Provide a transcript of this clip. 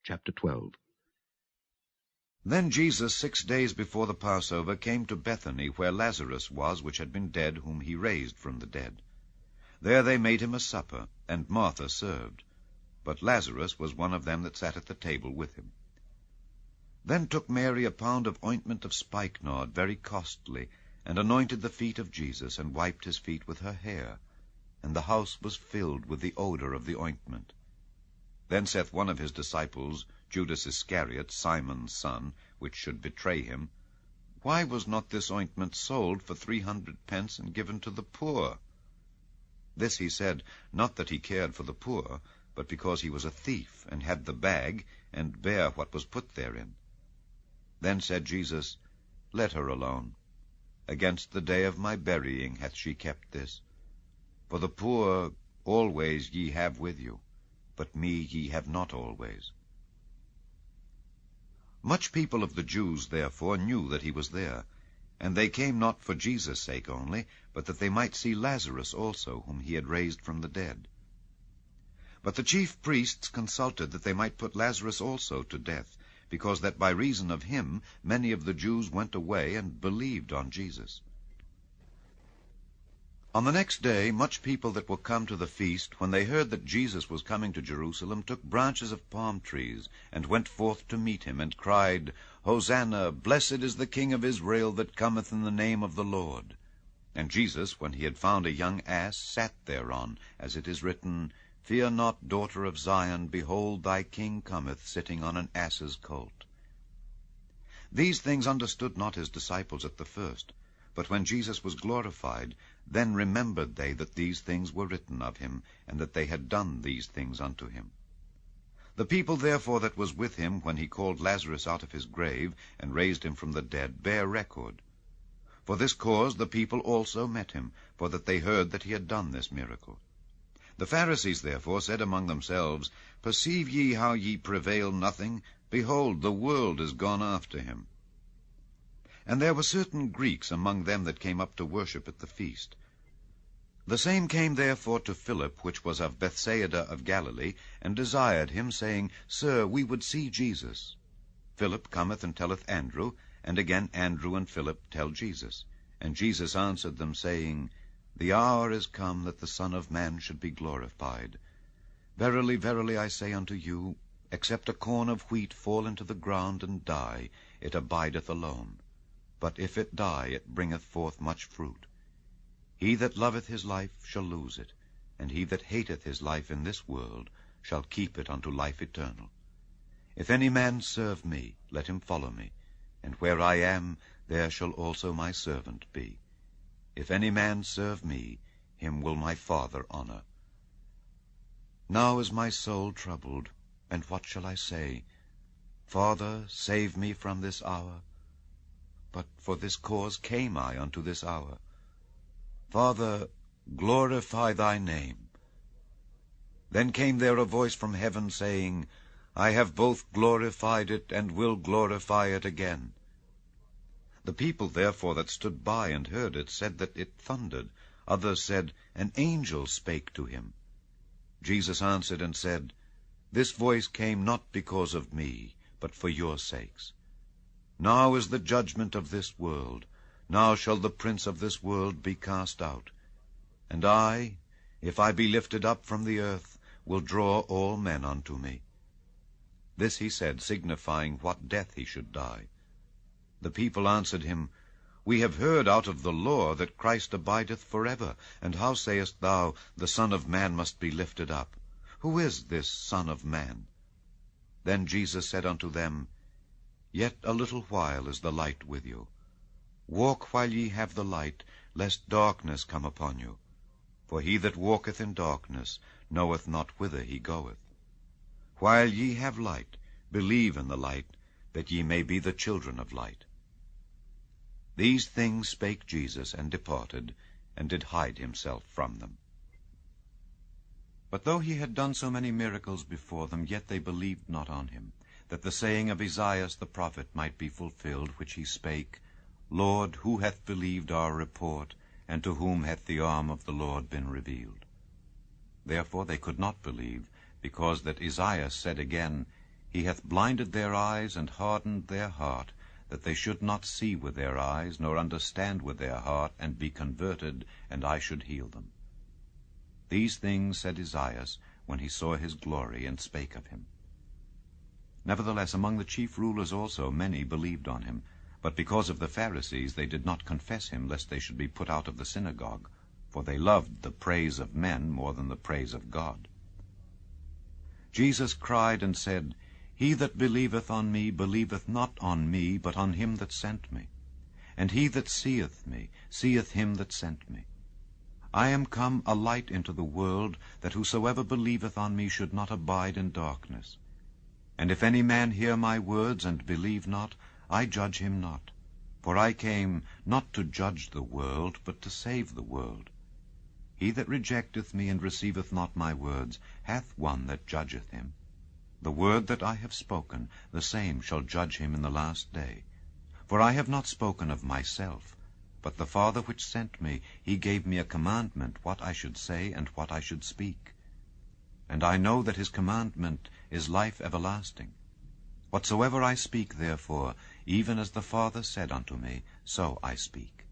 Chapter 12. Then Jesus 6 days before the Passover came to Bethany, where Lazarus was, which had been dead, whom he raised from the dead. There they made him a supper, and Martha served. But Lazarus was one of them that sat at the table with him. Then took Mary a pound of ointment of spikenard, very costly, and anointed the feet of Jesus, and wiped his feet with her hair. And the house was filled with the odor of the ointment. Then saith one of his disciples, Judas Iscariot, Simon's son, which should betray him, Why was not this ointment sold for 300 pence and given to the poor? This he said, not that he cared for the poor, but because he was a thief, and had the bag, and bare what was put therein. Then said Jesus, Let her alone. Against the day of my burying hath she kept this. For the poor always ye have with you, but me ye have not always. Much people of the Jews therefore knew that he was there, and they came not for Jesus' sake only, but that they might see Lazarus also, whom he had raised from the dead. But the chief priests consulted that they might put Lazarus also to death, because that by reason of him many of the Jews went away and believed on Jesus. On the next day much people that were come to the feast, when they heard that Jesus was coming to Jerusalem, took branches of palm trees, and went forth to meet him, and cried, Hosanna, blessed is the King of Israel that cometh in the name of the Lord. And Jesus, when he had found a young ass, sat thereon, as it is written, Fear not, daughter of Zion, behold, thy king cometh, sitting on an ass's colt. These things understood not his disciples at the first, but when Jesus was glorified, then remembered they that these things were written of him, and that they had done these things unto him. The people therefore that was with him, when he called Lazarus out of his grave, and raised him from the dead, bear record. For this cause the people also met him, for that they heard that he had done this miracle. The Pharisees therefore said among themselves, Perceive ye how ye prevail nothing? Behold, the world is gone after him. And there were certain Greeks among them that came up to worship at the feast. The same came therefore to Philip, which was of Bethsaida of Galilee, and desired him, saying, Sir, we would see Jesus. Philip cometh and telleth Andrew, and again Andrew and Philip tell Jesus. And Jesus answered them, saying, The hour is come that the Son of Man should be glorified. Verily, verily, I say unto you, except a corn of wheat fall into the ground and die, it abideth alone. But if it die, it bringeth forth much fruit. He that loveth his life shall lose it, and he that hateth his life in this world shall keep it unto life eternal. If any man serve me, let him follow me, and where I am, there shall also my servant be. If any man serve me, him will my Father honor. Now is my soul troubled, and what shall I say? Father, save me from this hour. But for this cause came I unto this hour. Father, glorify thy name. Then came there a voice from heaven, saying, I have both glorified it, and will glorify it again. The people therefore that stood by and heard it said that it thundered. Others said, An angel spake to him. Jesus answered and said, This voice came not because of me, but for your sakes. Now is the judgment of this world. Now shall the prince of this world be cast out. And I, if I be lifted up from the earth, will draw all men unto me. This he said, signifying what death he should die. The people answered him, We have heard out of the law that Christ abideth forever. And how sayest thou, the Son of Man must be lifted up? Who is this Son of Man? Then Jesus said unto them, Yet a little while is the light with you. Walk while ye have the light, lest darkness come upon you. For he that walketh in darkness knoweth not whither he goeth. While ye have light, believe in the light, that ye may be the children of light. These things spake Jesus, and departed, and did hide himself from them. But though he had done so many miracles before them, yet they believed not on him, that the saying of Esaias the prophet might be fulfilled, which he spake, Lord, who hath believed our report, and to whom hath the arm of the Lord been revealed? Therefore they could not believe, because that Esaias said again, He hath blinded their eyes and hardened their heart, that they should not see with their eyes, nor understand with their heart, and be converted, and I should heal them. These things said Isaiah when he saw his glory, and spake of him. Nevertheless, among the chief rulers also many believed on him. But because of the Pharisees they did not confess him, lest they should be put out of the synagogue. For they loved the praise of men more than the praise of God. Jesus cried and said, He that believeth on me believeth not on me, but on him that sent me. And he that seeth me seeth him that sent me. I am come a light into the world, that whosoever believeth on me should not abide in darkness. And if any man hear my words, and believe not, I judge him not. For I came not to judge the world, but to save the world. He that rejecteth me, and receiveth not my words, hath one that judgeth him. The word that I have spoken, the same shall judge him in the last day. For I have not spoken of myself, but the Father which sent me, he gave me a commandment what I should say and what I should speak. And I know that his commandment is life everlasting. Whatsoever I speak, therefore, even as the Father said unto me, so I speak.